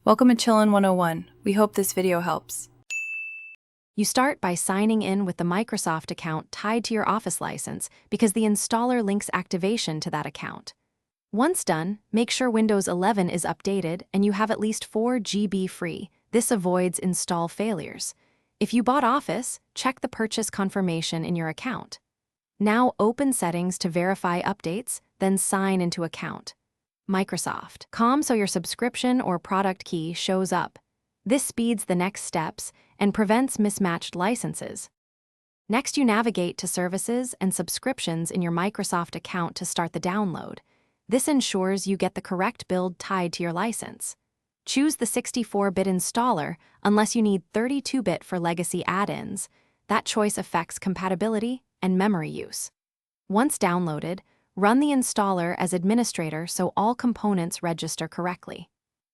Welcome to Chillin' 101. We hope this video helps. You start by signing in with the Microsoft account tied to your Office license because the installer links activation to that account. Once done, make sure Windows 11 is updated and you have at least 4 GB free. This avoids install failures. If you bought Office, check the purchase confirmation in your account. Now open Settings to verify updates, then sign into account. Microsoft.com so your subscription or product key shows up. This speeds the next steps and prevents mismatched licenses. Next, you navigate to Services and Subscriptions in your Microsoft account to start the download. This ensures you get the correct build tied to your license. Choose the 64-bit installer unless you need 32-bit for legacy add-ins. That choice affects compatibility and memory use. Once downloaded, run the installer as administrator so all components register correctly.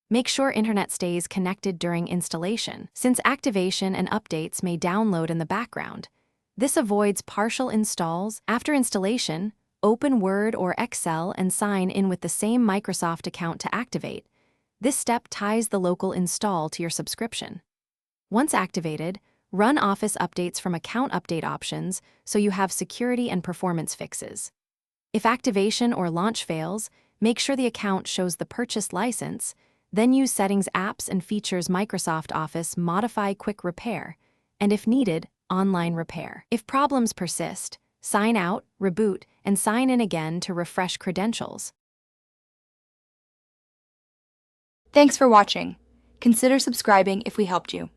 Make sure Internet stays connected during installation, since activation and updates may download in the background. This avoids partial installs. After installation, open Word or Excel and sign in with the same Microsoft account to activate. This step ties the local install to your subscription. Once activated, run Office updates from Account Update options so you have security and performance fixes. If activation or launch fails, make sure the account shows the purchased license, then use Settings Apps and Features Microsoft Office Modify Quick Repair, and if needed, Online Repair. If problems persist, sign out, reboot, and sign in again to refresh credentials. Thanks for watching. Consider subscribing if we helped you.